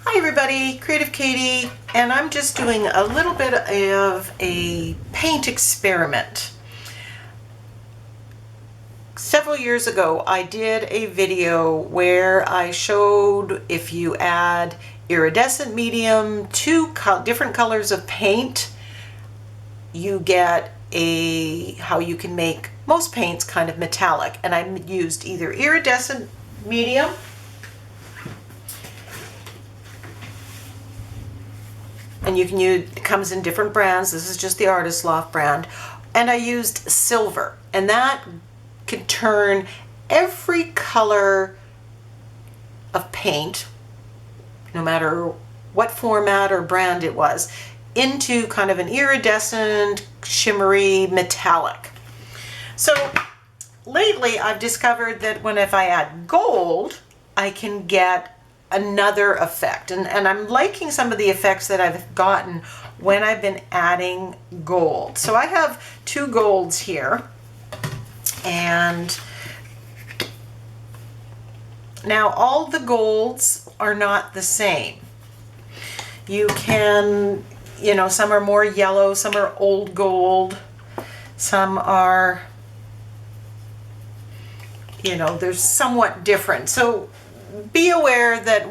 Hi everybody, Creative Katie, and I'm just doing a little bit of a paint experiment. Several years ago I did a video where I showed if you add iridescent medium to different colors of paint, you get how you can make most paints kind of metallic. And I used either iridescent medium and you can use, it comes in different brands. This is just the Artist Loft brand. And I used silver, and that can turn every color of paint, no matter what format or brand it was, into kind of an iridescent, shimmery, metallic. So lately I've discovered that if I add gold, I can get another effect. And I'm liking some of the effects that I've gotten when I've been adding gold. So I have two golds here. And now all the golds are not the same. You can, some are more yellow, some are old gold, some are, they're somewhat different. So be aware that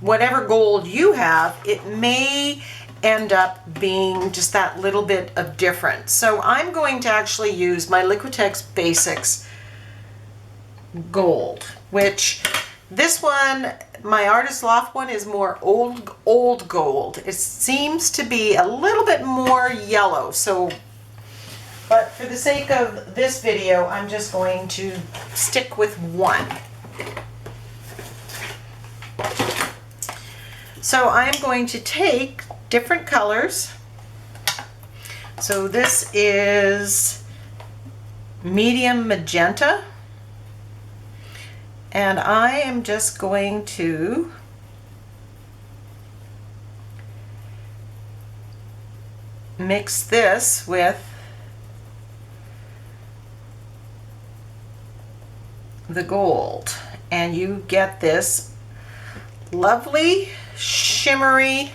whatever gold you have, it may end up being just that little bit of difference. So I'm going to actually use my Liquitex Basics gold, which this one, my Artist Loft one, is more old gold. It seems to be a little bit more yellow. But for the sake of this video, I'm just going to stick with one. So I'm going to take different colors. So this is medium magenta, and I am just going to mix this with the gold, and you get this lovely shimmery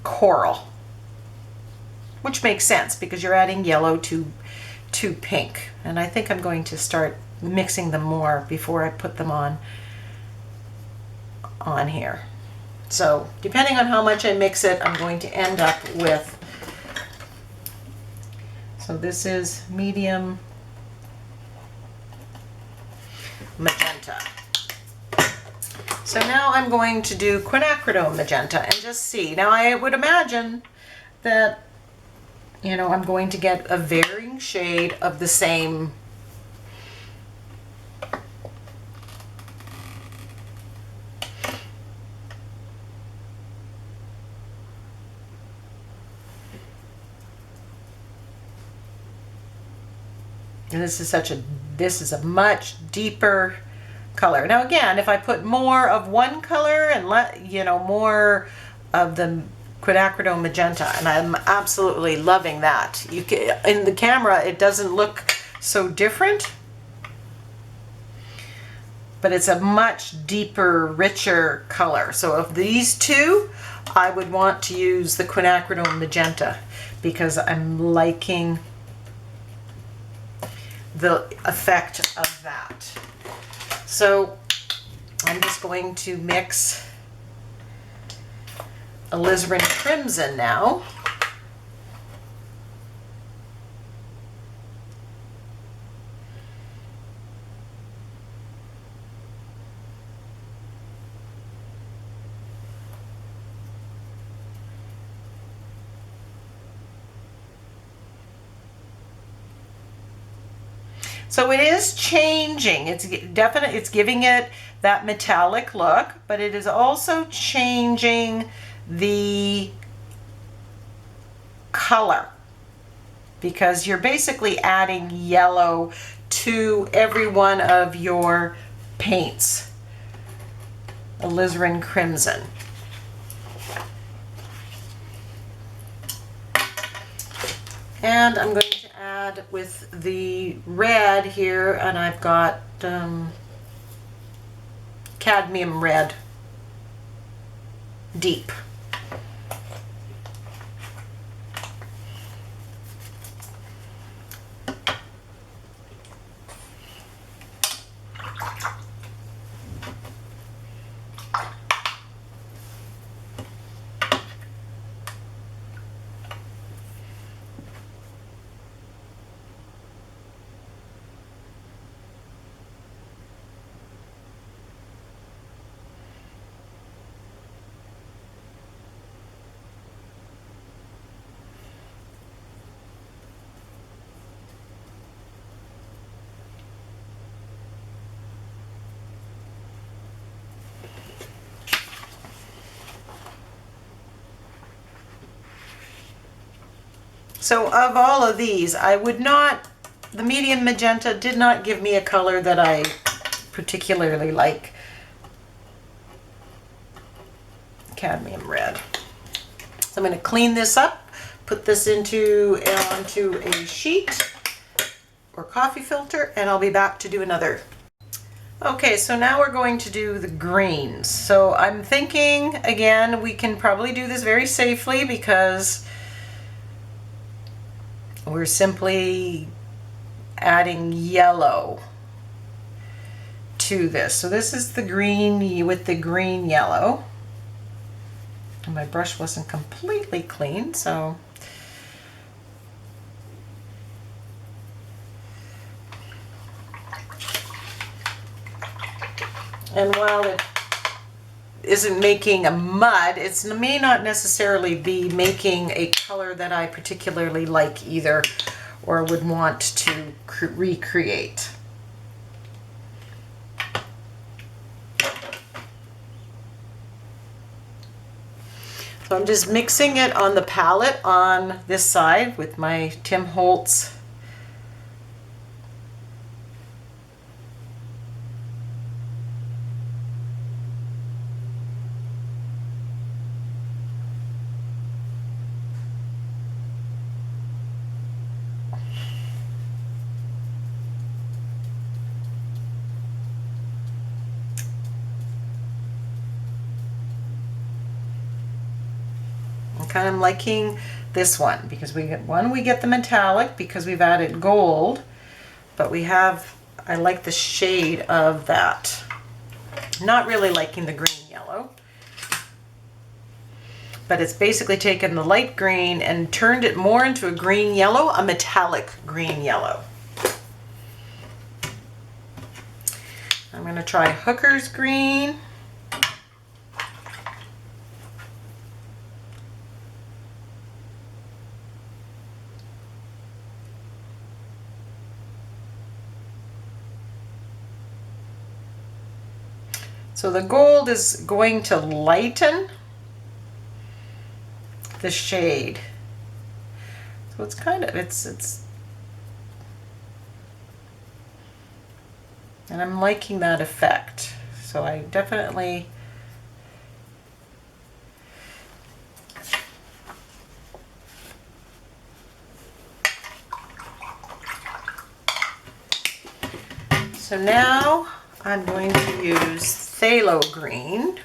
coral, which makes sense because you're adding yellow to pink. And I think I'm going to start mixing them more before I put them on here. So depending on how much I mix it, I'm going to end up with, so this is medium magenta. So now I'm going to do quinacridone magenta and just see. Now I would imagine that, I'm going to get a varying shade of the same. And this is a much deeper color. Now again, if I put more of one color and more of the quinacridone magenta, and I'm absolutely loving that. In the camera it doesn't look so different, but it's a much deeper, richer color. So of these two, I would want to use the quinacridone magenta because I'm liking the effect of that. So I'm just going to mix alizarin crimson now. So it is changing. It's giving it that metallic look, but it is also changing the color because you're basically adding yellow to every one of your paints. Alizarin crimson. And I'm going to add add with the red here, and I've got cadmium red deep. So of all of these, I would not, the medium magenta did not give me a color that I particularly like. Cadmium red. So I'm going to clean this up, put this onto a sheet or coffee filter, and I'll be back to do another. Okay, so now we're going to do the greens. So I'm thinking, again, we can probably do this very safely because we're simply adding yellow to this. So this is the green with the green yellow. And my brush wasn't completely clean, so and while it isn't making a mud, it may not necessarily be making a color that I particularly like either or would want to recreate. So I'm just mixing it on the palette on this side with my Tim Holtz kind of liking this one because we get the metallic because we've added gold, but I like the shade of that. Not really liking the green yellow, but it's basically taken the light green and turned it more into a green yellow, a metallic green yellow. I'm going to try Hooker's green. So the gold is going to lighten the shade. So it's kind of, and I'm liking that effect. So I definitely, so now I'm going to use phthalo green.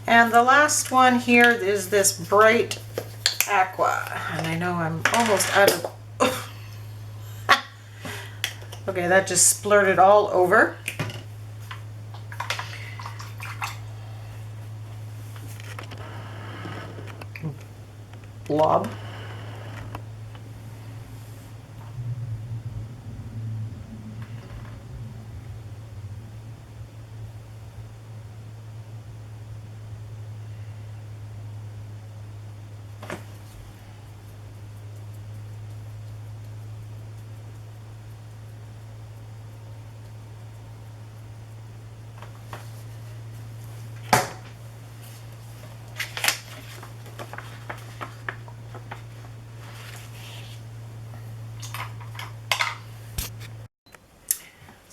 And the last one here is this bright aqua. And I know I'm almost out of... Okay, that just splurted all over. blob.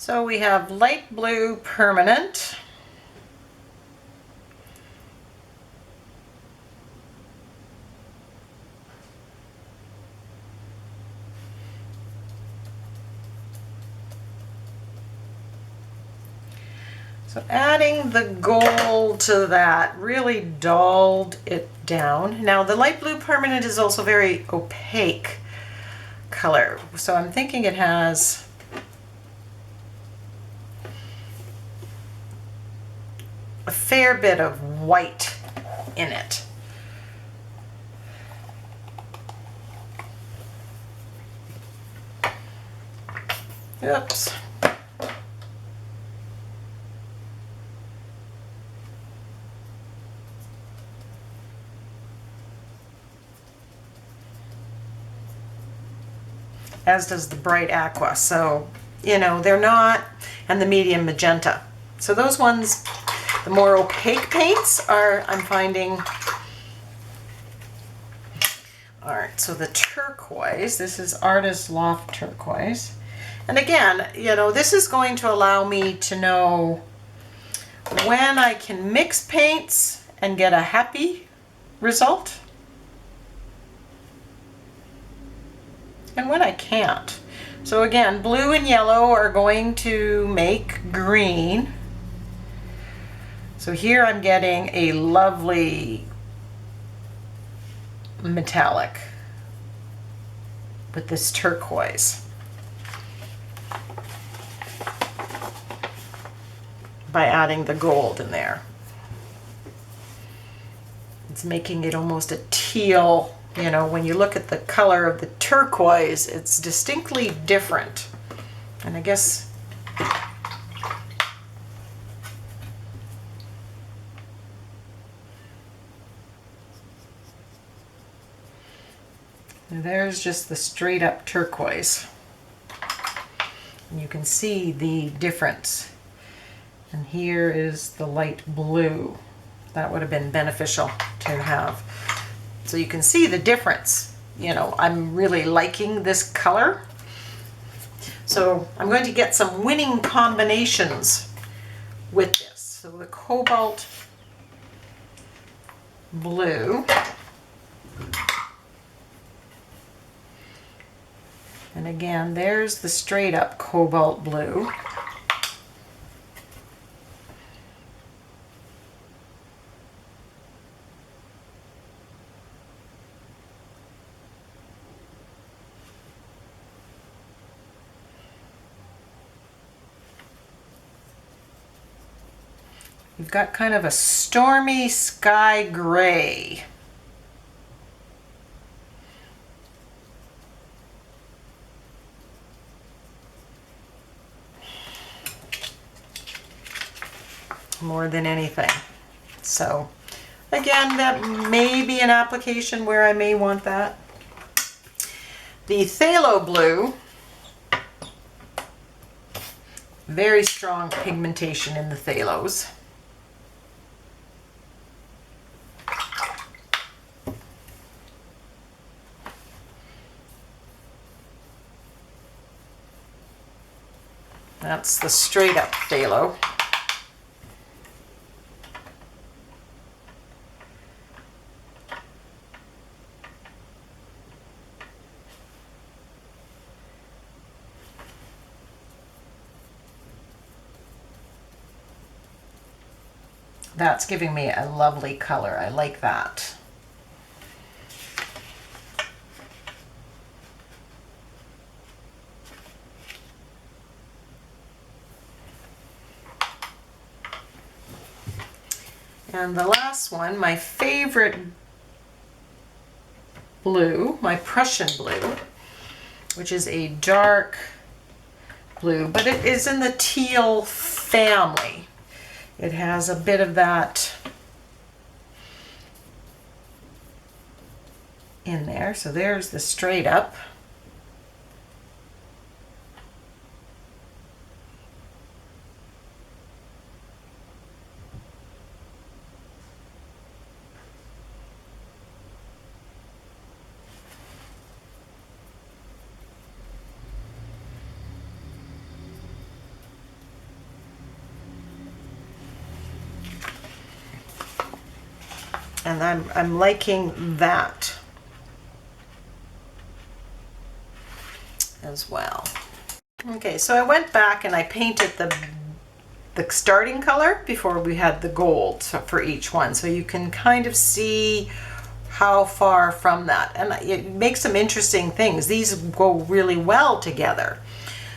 So we have light blue permanent. So adding the gold to that really dulled it down. Now the light blue permanent is also very opaque color. So I'm thinking it has a fair bit of white in it. Oops. As does the bright aqua. So, you know, they're not, and the medium magenta. So those ones, the more opaque paints are, I'm finding. All right, so the turquoise, this is Artist Loft Turquoise. And again, you know, this is going to allow me to know when I can mix paints and get a happy result, and when I can't. So again, blue and yellow are going to make green. So here I'm getting a lovely metallic with this turquoise by adding the gold in there. It's making it almost a teal. You know, when you look at the color of the turquoise, it's distinctly different. And I guess there's just the straight up turquoise. And you can see the difference. And here is the light blue. That would have been beneficial to have. So you can see the difference. You know, I'm really liking this color. So I'm going to get some winning combinations with this. So the cobalt blue. And again, there's the straight up cobalt blue. You've got kind of a stormy sky gray. More than anything. So again, that may be an application where I may want that. The phthalo blue, very strong pigmentation in the phthalos. That's the straight up phthalo. That's giving me a lovely color. I like that. And the last one, my favorite blue, my Prussian blue, which is a dark blue, but it is in the teal family. It has a bit of that in there. So there's the straight up. And I'm liking that as well. Okay, so I went back and I painted the starting color before we had the gold for each one, so you can kind of see how far from that, and it makes some interesting things. These go really well together.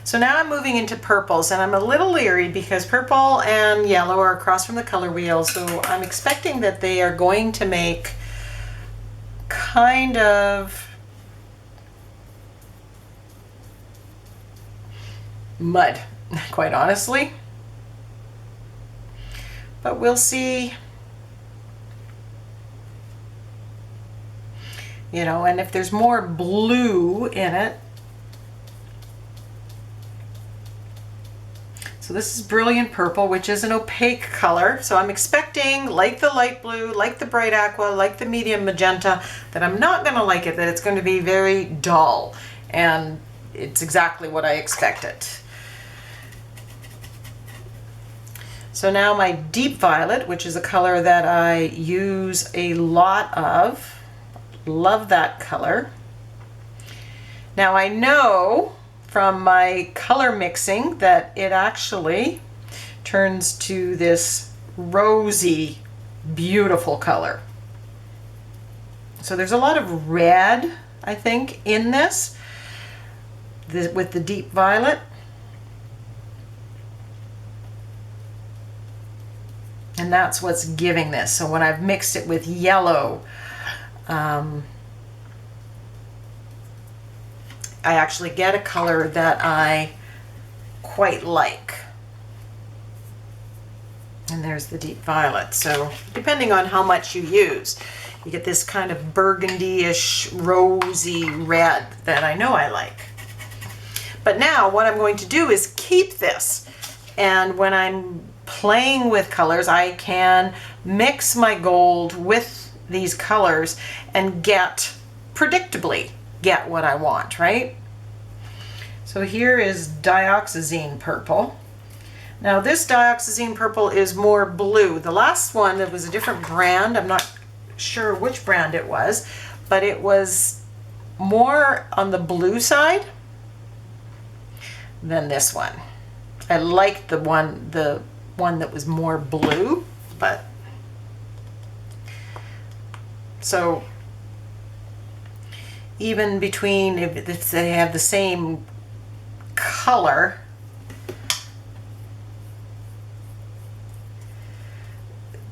So now I'm moving into purples, and I'm a little leery because purple and yellow are across from the color wheel, so I'm expecting that they are going to make kind of mud, quite honestly. But we'll see. You know, and if there's more blue in it. So this is Brilliant Purple, which is an opaque color. So I'm expecting, like the light blue, like the bright aqua, like the medium magenta, that I'm not going to like it, that it's going to be very dull. And it's exactly what I expected. So now my deep violet, which is a color that I use a lot of. Love that color. Now I know from my color mixing that it actually turns to this rosy, beautiful color. So there's a lot of red, I think, in this with the deep violet. And that's what's giving this. So when I've mixed it with yellow, I actually get a color that I quite like. And there's the deep violet. So depending on how much you use, you get this kind of burgundy-ish, rosy red that I know I like. But now what I'm going to do is keep this. And when I'm playing with colors, I can mix my gold with these colors and predictably get what I want, right? So here is dioxazine purple. Now this dioxazine purple is more blue. The last one, it was a different brand. I'm not sure which brand it was, but it was more on the blue side than this one. I liked the one that was more blue, but so even between, if they have the same color,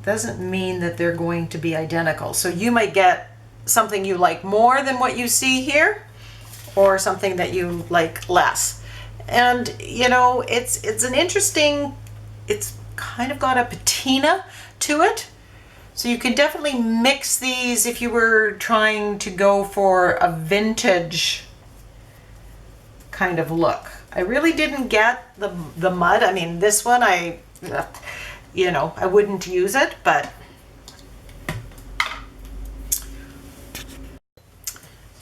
doesn't mean that they're going to be identical. So you might get something you like more than what you see here, or something that you like less. And you know, it's an interesting, it's kind of got a patina to it. So you can definitely mix these if you were trying to go for a vintage kind of look. I really didn't get the mud. I mean, this one, you know, I wouldn't use it, but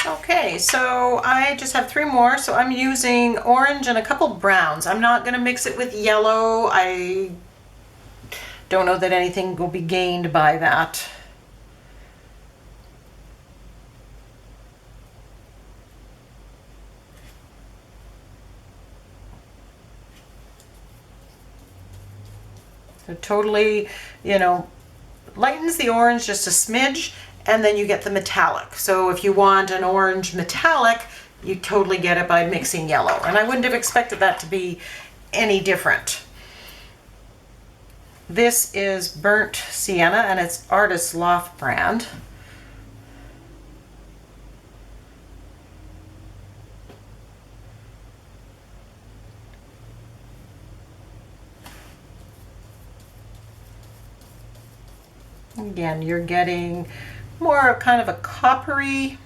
okay, so I just have 3 more. So I'm using orange and a couple browns. I'm not going to mix it with yellow. I don't know that anything will be gained by that. So totally, you know, lightens the orange just a smidge, and then you get the metallic. So if you want an orange metallic, you totally get it by mixing yellow. And I wouldn't have expected that to be any different. This is Burnt Sienna, and it's Artist Loft brand. Again, you're getting more of kind of a coppery.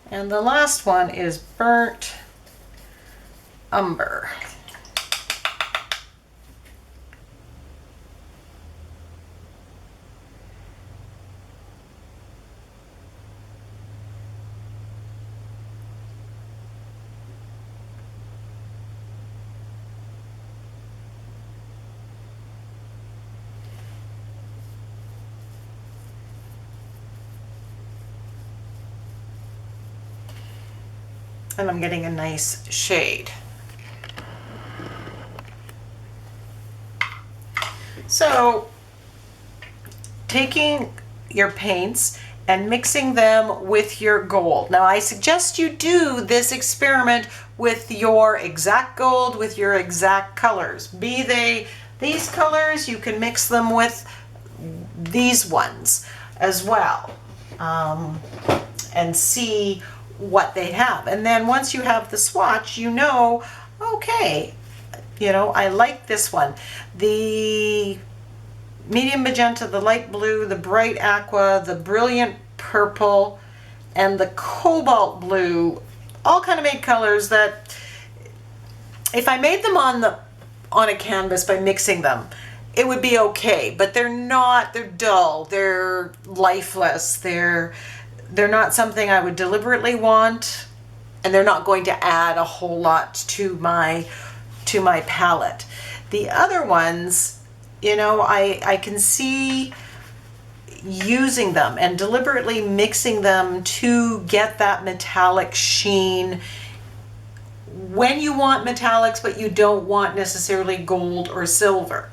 And the last one is burnt umber. And I'm getting a nice shade. So taking your paints and mixing them with your gold. Now I suggest you do this experiment with your exact gold, with your exact colors. Be they these colors, you can mix them with these ones as well, and see what they have. And then once you have the swatch, you know, okay, you know, I like this one. The medium magenta, the light blue, the bright aqua, the brilliant purple, and the cobalt blue all kind of make colors that if I made them on a canvas by mixing them, it would be okay, but they're not, they're dull, they're lifeless, they're not something I would deliberately want, and they're not going to add a whole lot to my palette. The other ones, you know, I can see using them and deliberately mixing them to get that metallic sheen when you want metallics, but you don't want necessarily gold or silver.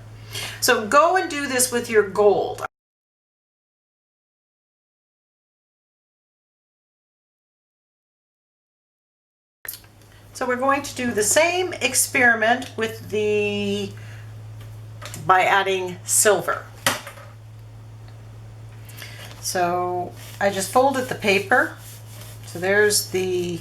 So go and do this with your gold. So we're going to do the same experiment with by adding silver. So I just folded the paper. So there's the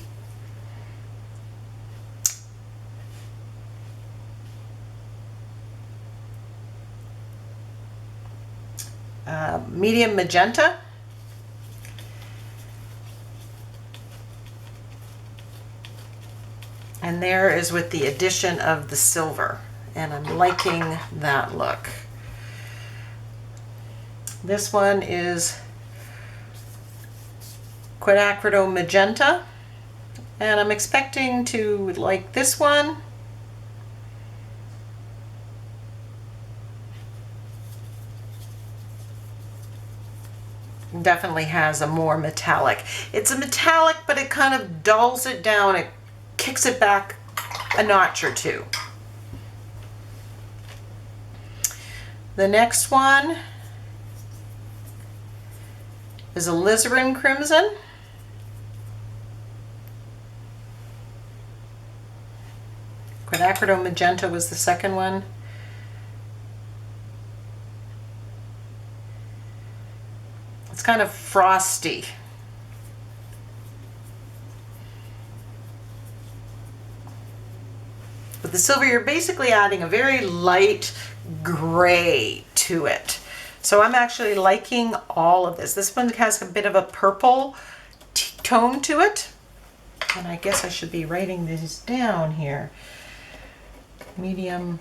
medium magenta. And there is with the addition of the silver. And I'm liking that look. This one is quinacridone magenta. And I'm expecting to like this one. Definitely has a more metallic. It's a metallic, but it kind of dulls it down. It kicks it back a notch or two. The next one is alizarin crimson. Quinacridone magenta was the second one. It's kind of frosty. With the silver, you're basically adding a very light gray to it. So I'm actually liking all of this. This one has a bit of a purple tone to it. And I guess I should be writing these down here. Medium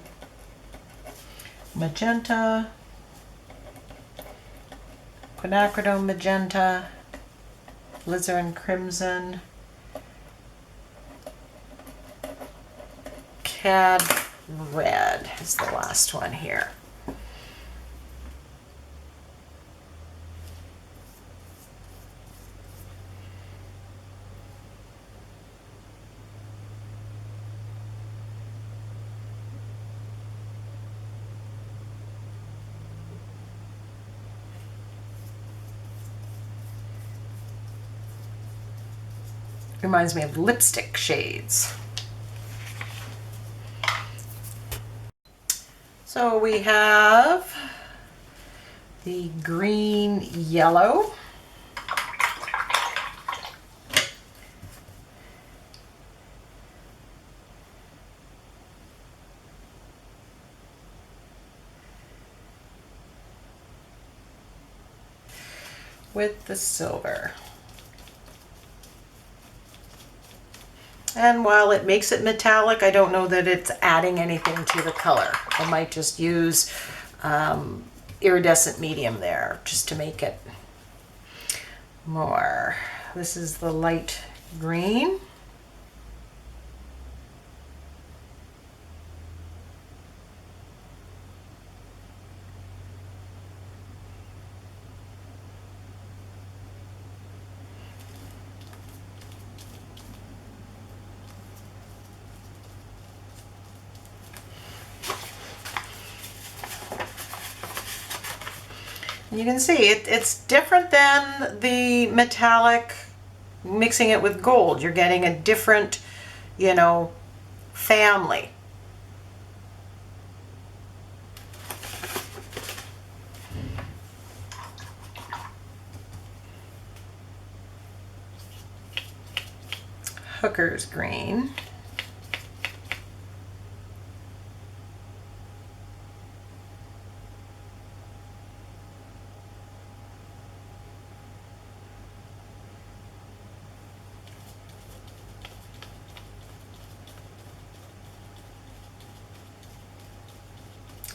magenta, quinacridone magenta, alizarin crimson, cad red is the last one here. Reminds me of lipstick shades. So we have the green yellow. With the silver. And while it makes it metallic, I don't know that it's adding anything to the color. I might just use iridescent medium there just to make it more. This is the light green. You can see it's different than the metallic mixing it with gold. You're getting a different, you know, family. Hooker's green.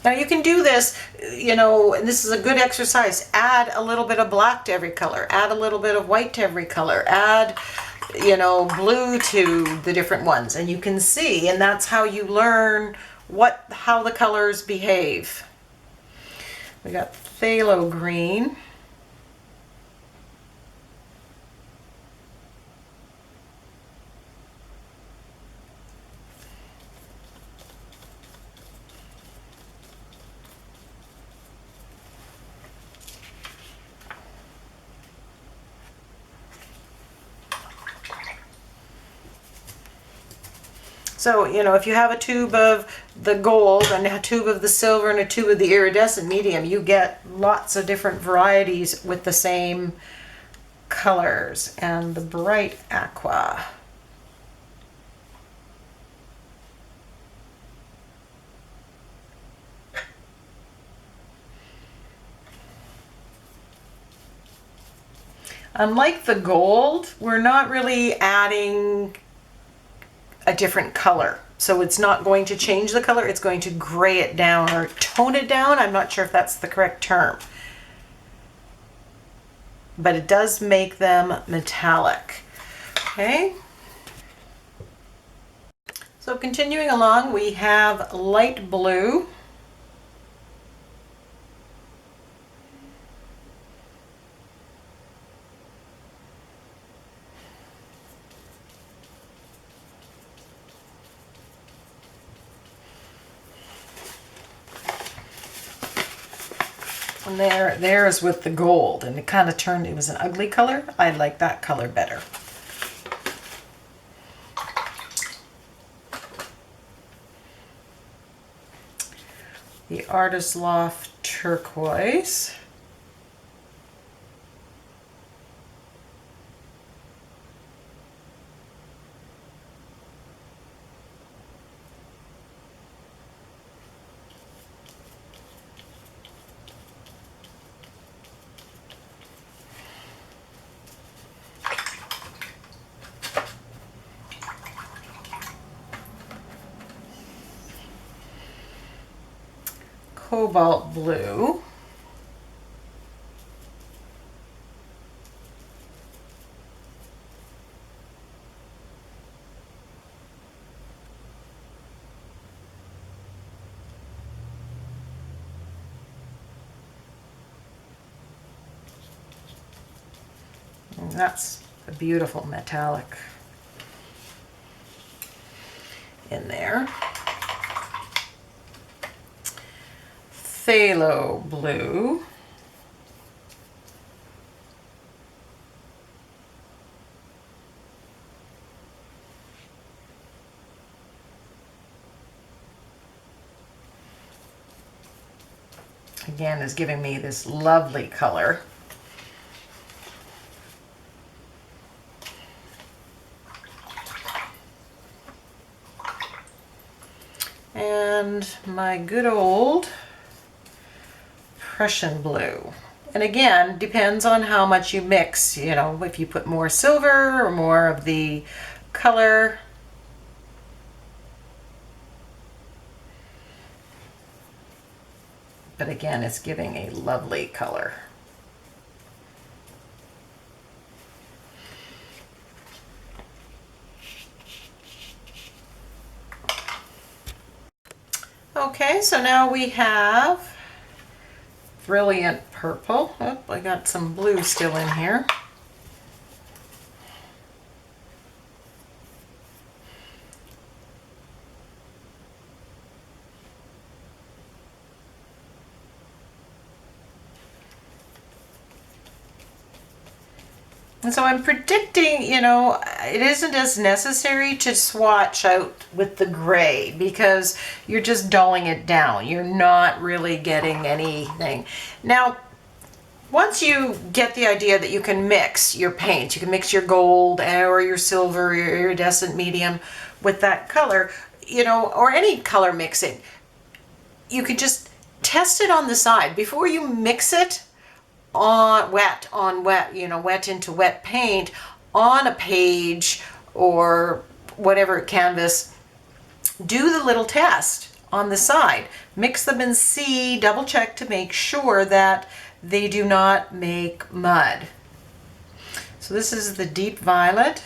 Now you can do this, you know, and this is a good exercise. Add a little bit of black to every color. Add a little bit of white to every color. Add, you know, blue to the different ones. And you can see, and that's how you learn how the colors behave. We got phthalo green. So, you know, if you have a tube of the gold and a tube of the silver and a tube of the iridescent medium, you get lots of different varieties with the same colors. And the bright aqua. Unlike the gold, we're not really adding a different color. So it's not going to change the color, it's going to gray it down or tone it down. I'm not sure if that's the correct term. But it does make them metallic. Okay. So continuing along, we have light blue. And there's with the gold, and it kind of turned, it was an ugly color. I like that color better. The Artist Loft turquoise. Cobalt blue. And that's a beautiful metallic in there. Phthalo blue. again, is giving me this lovely color. And my good old Prussian blue. And again, depends on how much you mix, you know, if you put more silver or more of the color. But again, it's giving a lovely color. Okay, so now we have brilliant purple. Oh, I got some blue still in here. And so I'm predicting, you know, it isn't as necessary to swatch out with the gray because you're just dulling it down. You're not really getting anything. Now, once you get the idea that you can mix your paints, you can mix your gold or your silver, your iridescent medium with that color, you know, or any color mixing, you could just test it on the side before you mix it on wet, you know, wet into wet paint on a page or whatever canvas. Do the little test on the side. Mix them and see, double check to make sure that they do not make mud. So this is the deep violet.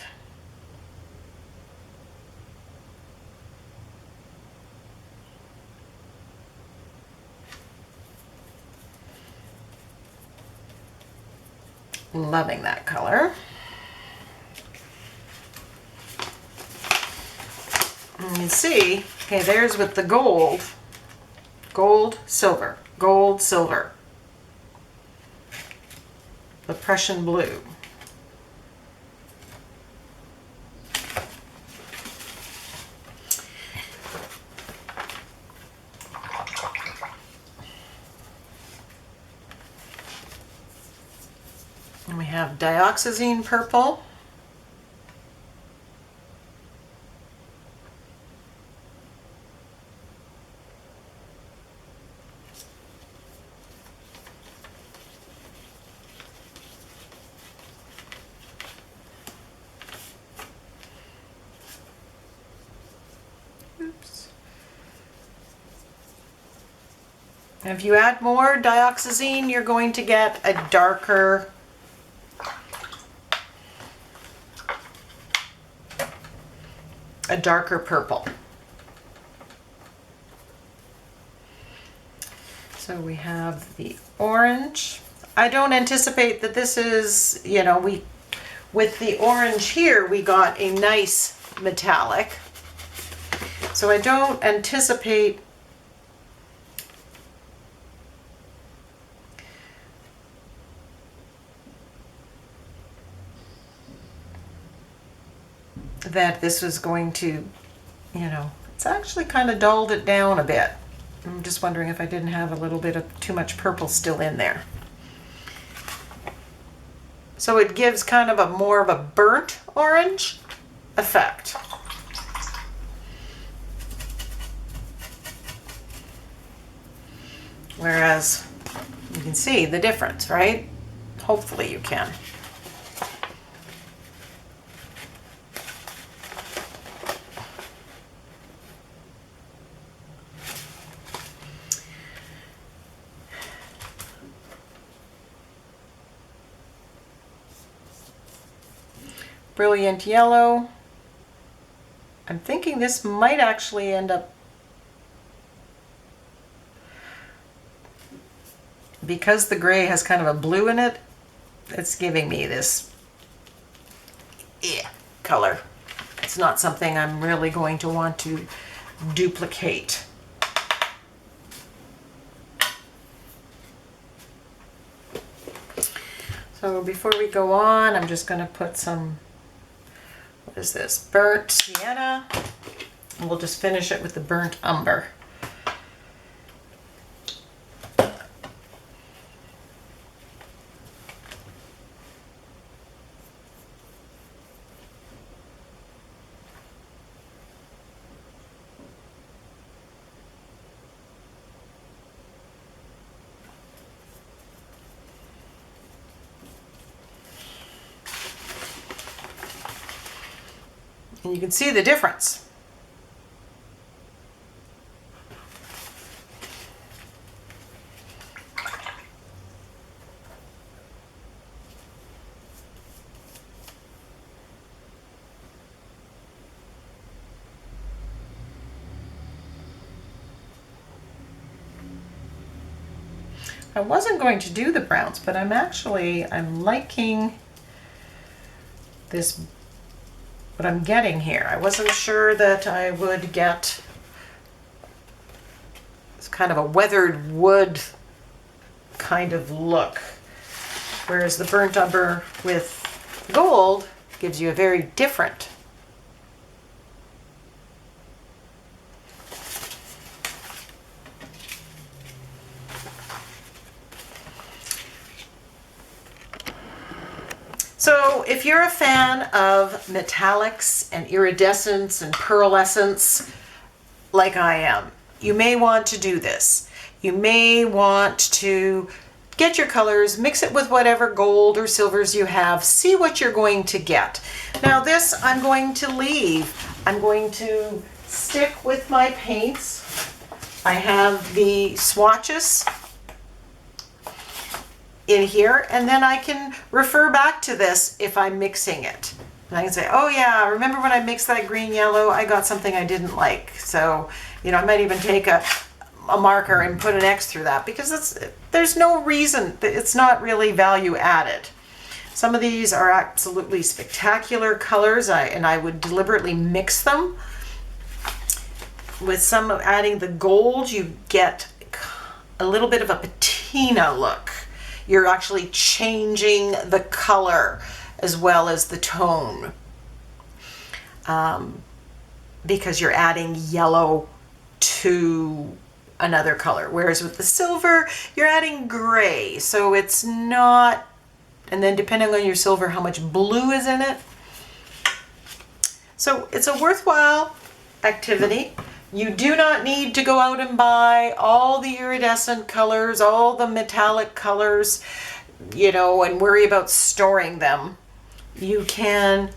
Loving that color. And you see, okay, there's with the gold, gold, silver, gold, silver. The Prussian blue. And we have dioxazine purple. Oops. And if you add more dioxazine, you're going to get a darker purple. So we have the orange. I don't anticipate that this is, you know, with the orange here, we got a nice metallic. So I don't anticipate that this was going to, you know, it's actually kind of dulled it down a bit. I'm just wondering if I didn't have a little bit of too much purple still in there. So it gives kind of a more of a burnt orange effect. Whereas you can see the difference, right? Hopefully you can. Brilliant yellow. I'm thinking this might actually end up, because the gray has kind of a blue in it, it's giving me this color. It's not something I'm really going to want to duplicate. So before we go on, I'm just going to put some, what is this, burnt sienna, and we'll just finish it with the burnt umber. And you can see the difference. I wasn't going to do the browns, but I'm liking this, what I'm getting here. I wasn't sure that I would get, it's kind of a weathered wood kind of look, whereas the burnt umber with gold gives you a very different. So if you're a fan of metallics and iridescence and pearlescence, like I am, you may want to do this. You may want to get your colors, mix it with whatever gold or silvers you have, see what you're going to get. Now this I'm going to leave. I'm going to stick with my paints. I have the swatches in here, and then I can refer back to this if I'm mixing it. And I can say, oh yeah, remember when I mixed that green yellow, I got something I didn't like. So, you know, I might even take a marker and put an X through that, because there's no reason, it's not really value added. Some of these are absolutely spectacular colors, and I would deliberately mix them. With some adding the gold, you get a little bit of a patina look. You're actually changing the color as well as the tone, because you're adding yellow to another color. Whereas with the silver, you're adding gray. So it's not, and then depending on your silver, how much blue is in it. So it's a worthwhile activity. You do not need to go out and buy all the iridescent colors, all the metallic colors, you know, and worry about storing them. You can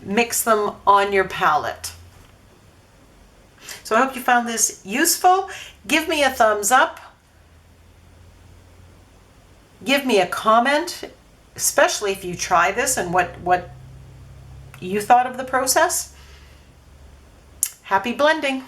mix them on your palette. So I hope you found this useful. Give me a thumbs up. Give me a comment, especially if you try this and what you thought of the process. Happy blending.